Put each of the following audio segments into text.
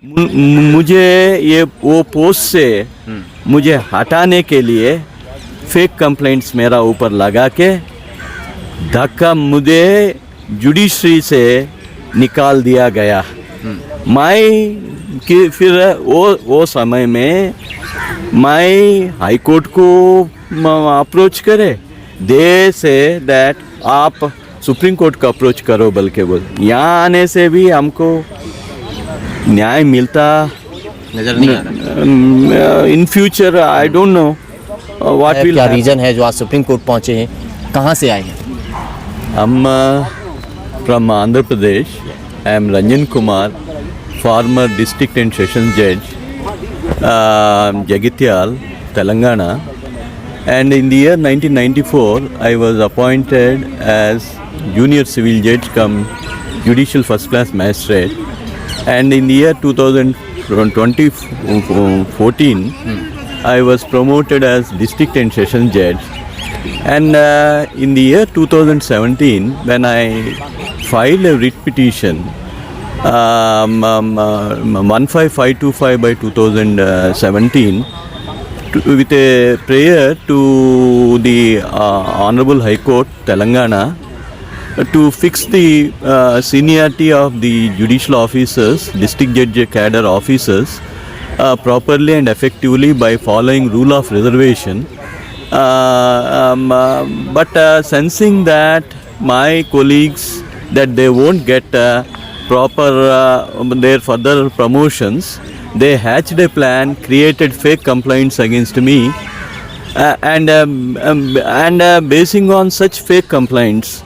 मुझे ये वो पोस्ट से मुझे हटाने के लिए फेक कंप्लेंट्स मेरा ऊपर लगा के धक्का मुझे जुडिशरी से निकाल दिया गया। मैं कि फिर वो समय में मैं हाई कोर्ट को अप्रोच करे, दे से दैट आप सुप्रीम कोर्ट का अप्रोच करो बल्कि बोल। यहाँ आने से भी हमको न्याय मिलता नजर नहीं आ रहा। In future I don't know what will. क्या रीजन है जो आज सुप्रीम कोर्ट पहुंचे हैं, कहाँ से आए हैं? हम from Andhra Pradesh. I am Ranjan Kumar, former district and sessions judge, Jagitial, Telangana. And in the year 1994, I was appointed as junior civil judge cum judicial first class magistrate. And in the year 2014, I was promoted as district and sessions judge. And in the year 2017, when I filed a writ petition 15525 by 2017 with a prayer to the Honorable High Court, Telangana, to fix the seniority of the judicial officers, district judge cadre officers, properly and effectively by following rule of reservation. But sensing that my colleagues that they won't get proper their further promotions, they hatched a plan, created fake complaints against me, and basing on such fake complaints,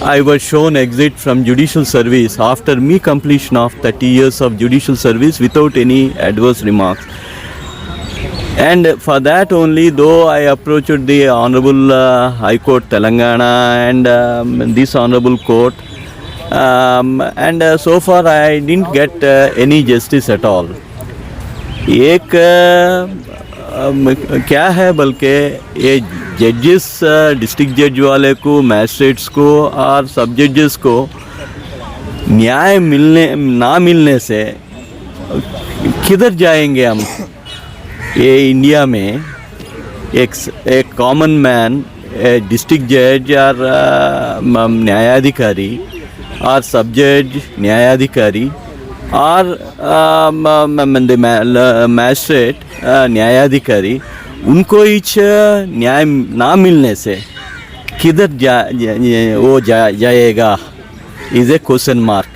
I was shown exit from judicial service after me completion of 30 years of judicial service without any adverse remarks. And for that only, though I approached the Honorable High Court Telangana and this Honorable Court, and so far I didn't get any justice at all. एक क्या है बल्कि ये जजेस, district जज वाले को, magistrates को और सब जजेस को न्याय ना मिलने से किधर जाएंगे हम? ये इंडिया में एक कॉमन मैन, डिस्ट्रिक्ट जज और न्यायाधिकारी और सब जज न्यायाधिकारी और मैजिस्ट्रेट न्यायाधिकारी, उनको इच न्याय ना मिलने से किधर जाएगा इज़ ए क्वेश्चन मार्क।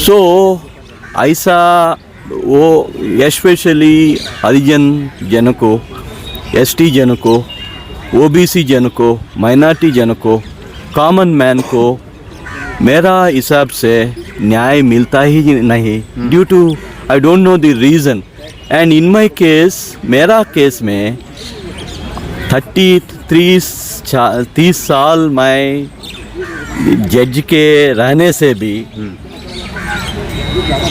सो ऐसा वो स्पेशली हरिजन जन को, एसटी जन को, ओबीसी जन को, माइनॉरिटी जन को, कॉमन मैन को मेरा हिसाब से न्याय मिलता ही नहीं, due to I don't know the reason. And in my case, मेरा केस में 30 साल मैं जज के रहने से भी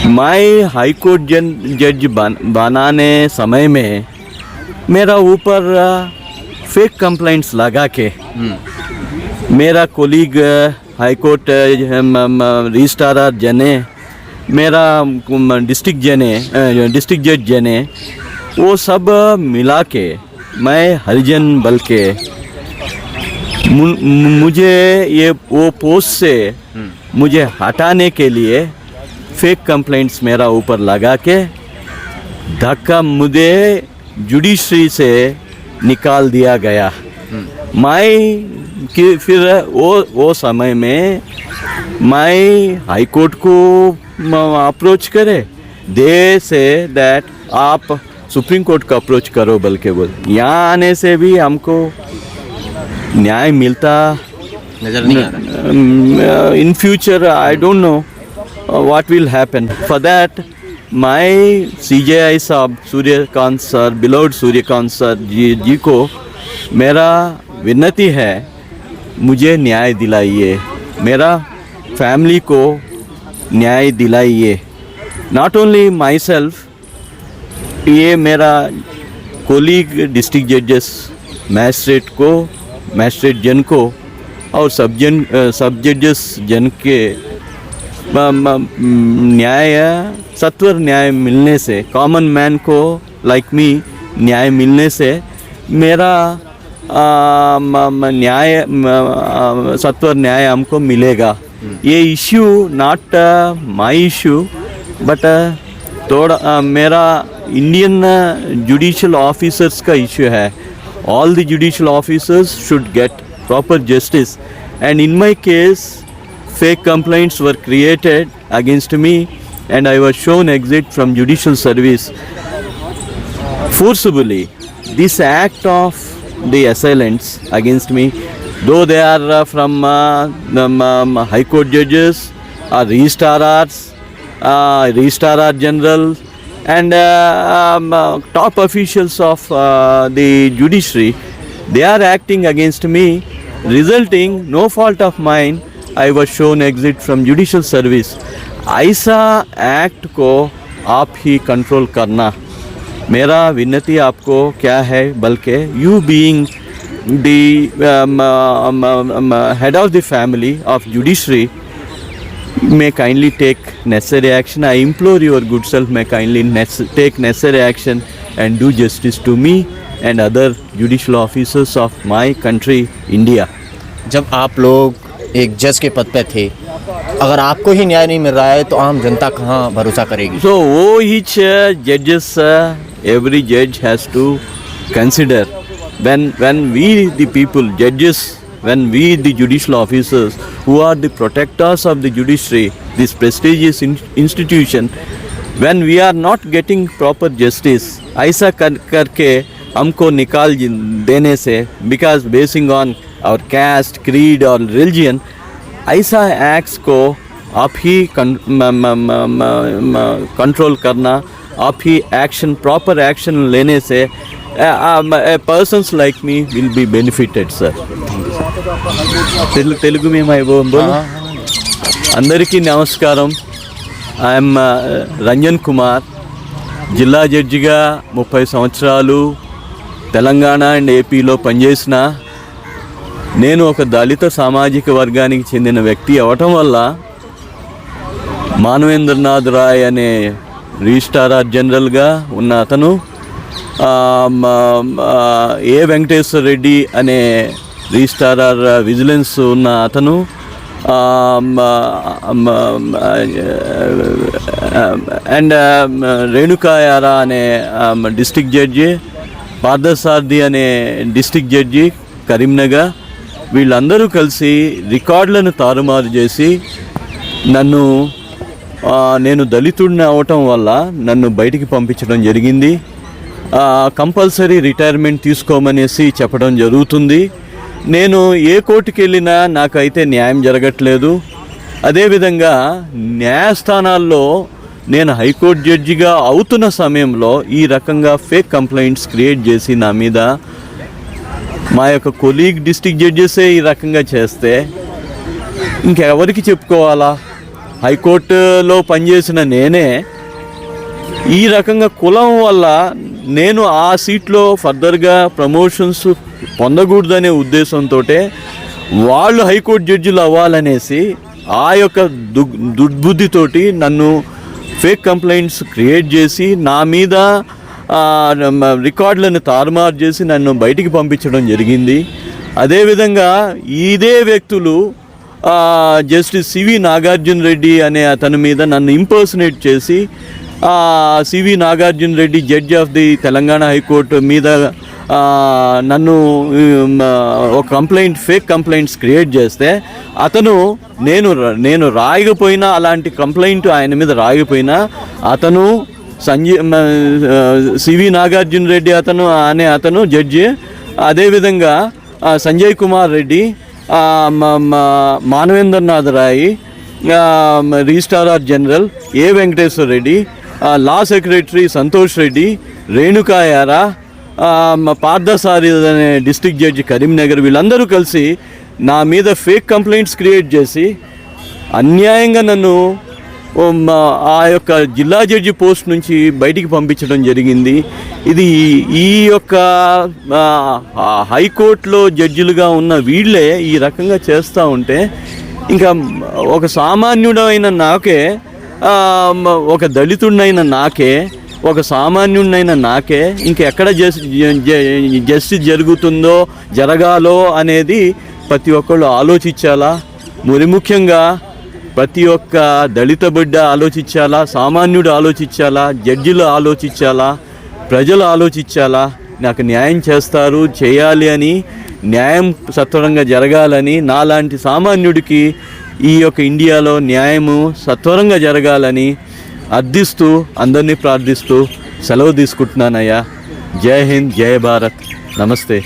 मैं हाई कोर्ट जज बनाने समय में मेरा ऊपर फेक कंप्लेंट्स लगा के मेरा कोलीग हाई कोर्ट रजिस्ट्रार जने, मेरा डिस्ट्रिक्ट जज जने, वो सब मिला के मैं हरिजन बल्कि मुझे ये वो पोस्ट से मुझे हटाने के लिए फेक कंप्लेंट्स मेरा ऊपर लगा के धक्का मुझे जुडिशरी से निकाल दिया गया। मैं कि फिर वो समय में मैं हाई कोर्ट को अप्रोच करे, दे से दैट आप सुप्रीम कोर्ट का अप्रोच करो बल्कि बोल। यहाँ आने से भी हमको न्याय मिलता नजर नहीं आ रहा। In future I don't know what will happen. For that my CJI साहब सूर्यकांत सर, बिलोड सूर्यकांत सर जी को मेरा विनती है, मुझे न्याय दिलाइए, मेरा फैमिली को न्याय दिलाइए। नॉट ओनली माई सेल्फ, ये मेरा कोलीग डिस्ट्रिक्ट जजेस, मैजिस्ट्रेट जन को और सब जजेस जन के न्याय सत्वर न्याय मिलने से, कॉमन मैन को लाइक मी न्याय मिलने से मेरा न्याय सत्वर न्याय हमको मिलेगा. ये issue not my issue but थोड़ा मेरा इंडियन जुडिशियल ऑफिसर्स का इश्यू है. All the judicial officers should get proper justice, and in my case fake complaints were created against me and I was shown exit from judicial service forcibly. This act of the assailants against me, though they are from high court judges or registrars, registrar general and top officials of the judiciary, they are acting against me, resulting no fault of mine I was shown exit from judicial service. ऐसा act को आप ही control करना. मेरा विनती आपको क्या है, बल्कि you being the head of the family of judiciary may kindly take necessary action. I implore your good self may kindly take necessary action and do justice to me and other judicial officers of my country India. जब आप लोग एक जज के पद पे थे, अगर आपको ही न्याय नहीं मिल रहा है तो आम जनता कहाँ भरोसा करेगी? So each judges, every judge has to consider when we the people judges, when we the judicial officers who are the protectors of the judiciary, this prestigious institution, when we are not getting proper justice, ऐसा करके हमको निकाल देने से, because basing on our caste, creed और religion, ऐसा acts को आप ही कंट्रोल करना, आप ही एक्शन, प्रॉपर एक्शन लेने से persons like me will be benefited. Sir Telugu మేము అయిపోయి అందరికీ నమస్కారం. ఐఎమ్ రంజన్ కుమార్, జిల్లా జడ్జిగా 30 సంవత్సరాలు తెలంగాణ అండ్ ఏపీలో పనిచేసిన నేను ఒక దళిత సామాజిక వర్గానికి చెందిన వ్యక్తి అవటం వల్ల మానవేంద్రనాథ్ రాయ్ అనే రిజిస్ట్రార్ జనరల్గా ఉన్న అతను, ఏ వెంకటేశ్వర రెడ్డి అనే రిజిస్ట్రార్ విజిలెన్స్ ఉన్న అతను, అండ్ రేణుకాయారా అనే డిస్ట్రిక్ట్ జడ్జి, పార్థసారథి అనే డిస్ట్రిక్ట్ జడ్జి కరీంనగర్, వీళ్ళందరూ కలిసి రికార్డులను తారుమారు చేసి నేను దళితుడిని అవటం వల్ల నన్ను బయటికి పంపించడం జరిగింది. కంపల్సరీ రిటైర్మెంట్ తీసుకోమనేసి చెప్పడం జరుగుతుంది. నేను ఏ కోర్టుకి వెళ్ళినా నాకైతే న్యాయం జరగట్లేదు. అదేవిధంగా న్యాయస్థానాల్లో నేను హైకోర్టు జడ్జిగా అవుతున్న సమయంలో ఈ రకంగా ఫేక్ కంప్లైంట్స్ క్రియేట్ చేసి నా మీద, మా యొక్క కొలీగ్ డిస్ట్రిక్ట్ జడ్జెసే ఈ రకంగా చేస్తే ఇంకెవరికి చెప్పుకోవాలా? హైకోర్టులో పనిచేసిన నేనే ఈ రకంగా కులం వల్ల నేను ఆ సీట్లో ఫర్దర్గా ప్రమోషన్స్ పొందకూడదనే ఉద్దేశంతో వాళ్ళు హైకోర్టు జడ్జిలు అవ్వాలనేసి ఆ యొక్క దుర్బుద్ధితోటి నన్ను ఫేక్ కంప్లైంట్స్ క్రియేట్ చేసి నా మీద రికార్డులను తారుమారు చేసి నన్ను బయటికి పంపించడం జరిగింది. అదేవిధంగా ఇదే వ్యక్తులు జస్టిస్ సివి నాగార్జున రెడ్డి అనే అతని మీద నన్ను ఇంపర్సనేట్ చేసి, C V Nagarjuna Reddy judge of the Telangana high court మీద నన్ను ఒక ఫేక్ కంప్లైంట్స్ క్రియేట్ చేస్తే, అతను నేను రాయకపోయినా, అలాంటి కంప్లైంట్ ఆయన మీద రాయకపోయినా, అతను సివి నాగార్జున రెడ్డి అతను జడ్జి, అదేవిధంగా సంజయ్ కుమార్ రెడ్డి, మానవేంద్రనాథ్ రాయ్, రిజిస్ట్రార్ జనరల్ ఏ వెంకటేశ్వర రెడ్డి, లా సెక్రటరీ సంతోష్ రెడ్డి, రేణుకాయారా, పార్థసారథి అనే డిస్ట్రిక్ట్ జడ్జి కరీంనగర్, వీళ్ళందరూ కలిసి నా మీద ఫేక్ కంప్లైంట్స్ క్రియేట్ చేసి అన్యాయంగా నన్ను ఆ యొక్క జిల్లా జడ్జి పోస్ట్ నుంచి బయటికి పంపించడం జరిగింది. ఇది ఈ యొక్క హైకోర్టులో జడ్జిలుగా ఉన్న వీళ్ళే ఈ రకంగా చేస్తూ ఉంటే ఇంకా ఒక సామాన్యుడైన నాకే, ఒక దళితుడినైన నాకే, ఒక సామాన్యుడినైన నాకే ఇంకెక్కడ జస్టిస్ జరుగుతుందో జరగాలో అనేది ప్రతి ఒక్కళ్ళు ఆలోచించాలా. మరి ముఖ్యంగా ప్రతి ఒక్క దళిత బిడ్డ ఆలోచించాలా, సామాన్యుడు ఆలోచించాలా, జడ్జిలు ఆలోచించాలా, ప్రజలు ఆలోచించాలా. నాకు న్యాయం చేస్తారు, చేయాలి అని, న్యాయం సత్వరంగా జరగాలని, నాలాంటి సామాన్యుడికి ఈ యొక్క ఇండియాలో న్యాయము సత్వరంగా జరగాలని అర్థిస్తూ అందరినీ ప్రార్థిస్తూ సెలవు తీసుకుంటున్నానయ్యా. జై హింద్, జై భారత్, నమస్తే.